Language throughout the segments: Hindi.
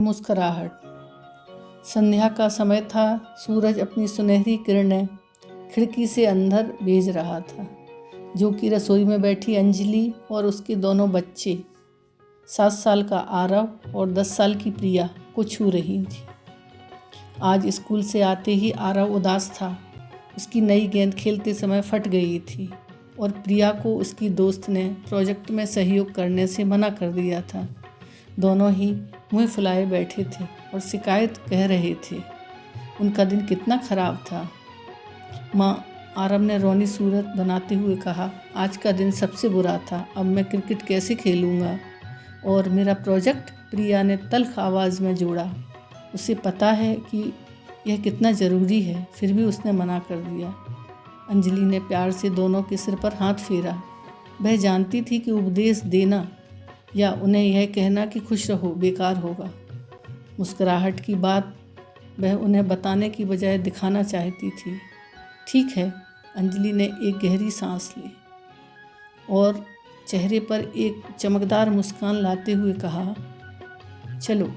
मुस्कुराहट। संध्या का समय था। सूरज अपनी सुनहरी किरणें खिड़की से अंदर भेज रहा था, जो कि रसोई में बैठी अंजलि और उसके दोनों बच्चे 7 साल का आरव और 10 साल की प्रिया को छू रही थी। आज स्कूल से आते ही आरव उदास था। उसकी नई गेंद खेलते समय फट गई थी और प्रिया को उसकी दोस्त ने प्रोजेक्ट में सहयोग करने से मना कर दिया था। दोनों ही मुंह फुलाए बैठे थे और शिकायत कह रहे थे। उनका दिन कितना खराब था। माँ, आरव ने रोनी सूरत बनाते हुए कहा, आज का दिन सबसे बुरा था। अब मैं क्रिकेट कैसे खेलूँगा? और मेरा प्रोजेक्ट? प्रिया ने तल्ख आवाज़ में जोड़ा। उसे पता है कि यह कितना ज़रूरी है, फिर भी उसने मना कर दिया। अंजलि ने प्यार से दोनों के सिर पर हाथ फेरा। वह जानती थी कि उपदेश देना या उन्हें यह कहना कि खुश रहो बेकार होगा। मुस्कुराहट की बात वह उन्हें बताने की बजाय दिखाना चाहती थी। ठीक है, अंजलि ने एक गहरी सांस ली और चेहरे पर एक चमकदार मुस्कान लाते हुए कहा, चलो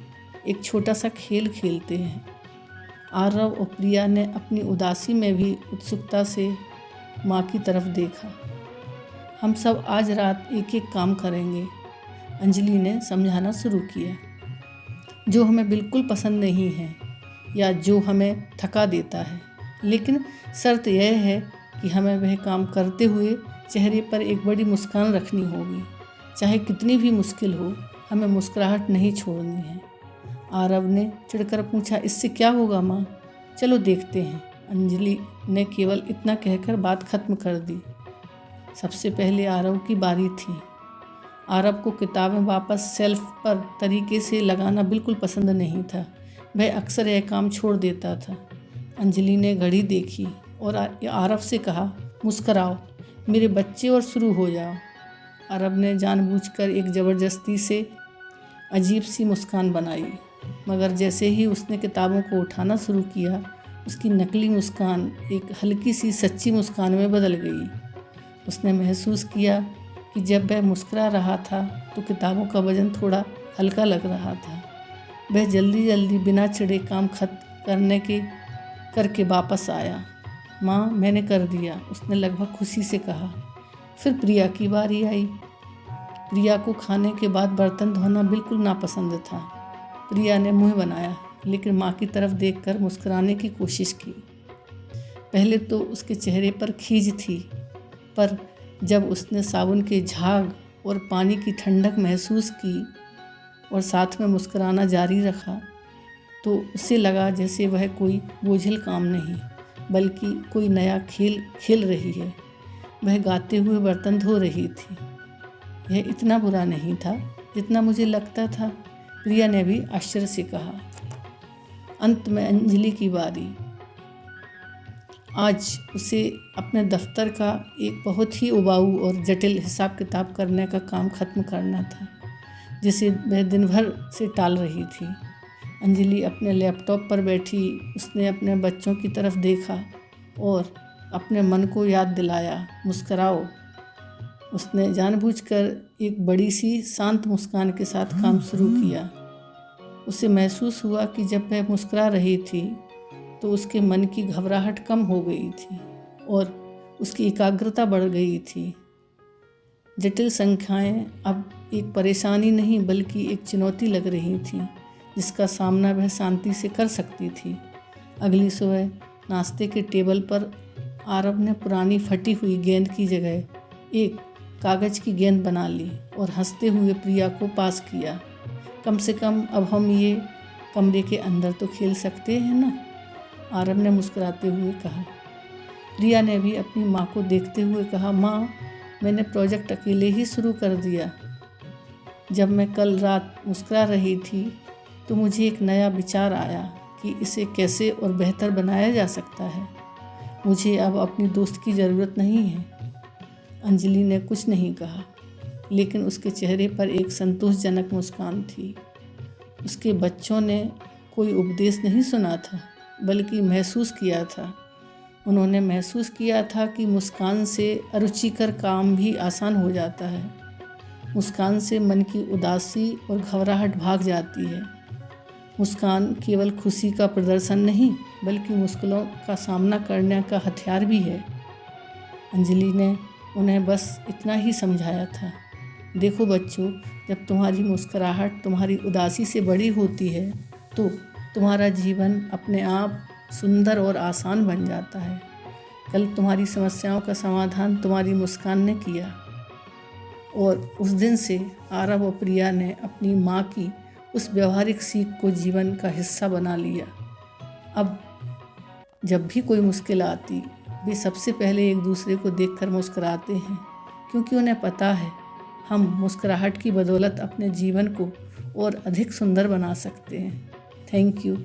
एक छोटा सा खेल खेलते हैं। आरव और प्रिया ने अपनी उदासी में भी उत्सुकता से माँ की तरफ देखा। हम सब आज रात एक एक काम करेंगे, अंजलि ने समझाना शुरू किया, जो हमें बिल्कुल पसंद नहीं है या जो हमें थका देता है। लेकिन शर्त यह है कि हमें वह काम करते हुए चेहरे पर एक बड़ी मुस्कान रखनी होगी। चाहे कितनी भी मुश्किल हो, हमें मुस्कुराहट नहीं छोड़नी है। आरव ने चिढ़कर पूछा, इससे क्या होगा माँ? चलो देखते हैं। अंजलि ने केवल इतना कहकर बात खत्म कर दी। सबसे पहले आरव की बारी थी। आरव को किताबें वापस शेल्फ पर तरीके से लगाना बिल्कुल पसंद नहीं था। वह अक्सर यह काम छोड़ देता था। अंजलि ने घड़ी देखी और आरव से कहा, मुस्कुराओ मेरे बच्चे और शुरू हो जाओ। आरव ने जानबूझकर एक ज़बरदस्ती से अजीब सी मुस्कान बनाई, मगर जैसे ही उसने किताबों को उठाना शुरू किया, उसकी नकली मुस्कान एक हल्की सी सच्ची मुस्कान में बदल गई। उसने महसूस किया कि जब वह मुस्कुरा रहा था तो किताबों का वजन थोड़ा हल्का लग रहा था। वह जल्दी जल्दी बिना चिढ़े काम खत्म करके वापस आया। माँ, मैंने कर दिया, उसने लगभग खुशी से कहा। फिर प्रिया की बारी आई। प्रिया को खाने के बाद बर्तन धोना बिल्कुल नापसंद था। प्रिया ने मुँह बनाया, लेकिन माँ की तरफ देखकर मुस्कुराने की कोशिश की। पहले तो उसके चेहरे पर खीज थी, पर जब उसने साबुन के झाग और पानी की ठंडक महसूस की और साथ में मुस्कुराना जारी रखा, तो उसे लगा जैसे वह कोई बोझिल काम नहीं, बल्कि कोई नया खेल खेल रही है। वह गाते हुए बर्तन धो रही थी। यह इतना बुरा नहीं था जितना मुझे लगता था, प्रिया ने भी आश्चर्य से कहा। अंत में अंजलि की बारी। आज उसे अपने दफ्तर का एक बहुत ही उबाऊ और जटिल हिसाब किताब करने का काम खत्म करना था, जिसे वह दिन भर से टाल रही थी। अंजलि अपने लैपटॉप पर बैठी। उसने अपने बच्चों की तरफ देखा और अपने मन को याद दिलाया, मुस्कुराओ। उसने जानबूझकर एक बड़ी सी शांत मुस्कान के साथ काम शुरू किया। उसे महसूस हुआ कि जब वह मुस्कुरा रही थी तो उसके मन की घबराहट कम हो गई थी और उसकी एकाग्रता बढ़ गई थी। जटिल संख्याएं अब एक परेशानी नहीं बल्कि एक चुनौती लग रही थी, जिसका सामना वह शांति से कर सकती थी। अगली सुबह नाश्ते के टेबल पर आरव ने पुरानी फटी हुई गेंद की जगह एक कागज़ की गेंद बना ली और हंसते हुए प्रिया को पास किया। कम से कम अब हम ये कमरे के अंदर तो खेल सकते हैं ना? आरव ने मुस्कुराते हुए कहा। प्रिया ने भी अपनी माँ को देखते हुए कहा, माँ, मैंने प्रोजेक्ट अकेले ही शुरू कर दिया। जब मैं कल रात मुस्कुरा रही थी तो मुझे एक नया विचार आया कि इसे कैसे और बेहतर बनाया जा सकता है। मुझे अब अपनी दोस्त की ज़रूरत नहीं है। अंजलि ने कुछ नहीं कहा, लेकिन उसके चेहरे पर एक संतोषजनक मुस्कान थी। उसके बच्चों ने कोई उपदेश नहीं सुना था, बल्कि महसूस किया था। उन्होंने महसूस किया था कि मुस्कान से अरुचिकर काम भी आसान हो जाता है। मुस्कान से मन की उदासी और घबराहट भाग जाती है। मुस्कान केवल खुशी का प्रदर्शन नहीं बल्कि मुश्किलों का सामना करने का हथियार भी है। अंजलि ने उन्हें बस इतना ही समझाया था। देखो बच्चों, जब तुम्हारी मुस्कुराहट तुम्हारी उदासी से बड़ी होती है तो तुम्हारा जीवन अपने आप सुंदर और आसान बन जाता है। कल तुम्हारी समस्याओं का समाधान तुम्हारी मुस्कान ने किया और उस दिन से आरव और प्रिया ने अपनी माँ की उस व्यवहारिक सीख को जीवन का हिस्सा बना लिया। अब जब भी कोई मुश्किल आती वे सबसे पहले एक दूसरे को देखकर मुस्कुराते हैं, क्योंकि उन्हें पता है हम मुस्कुराहट की बदौलत अपने जीवन को और अधिक सुंदर बना सकते हैं। Thank you.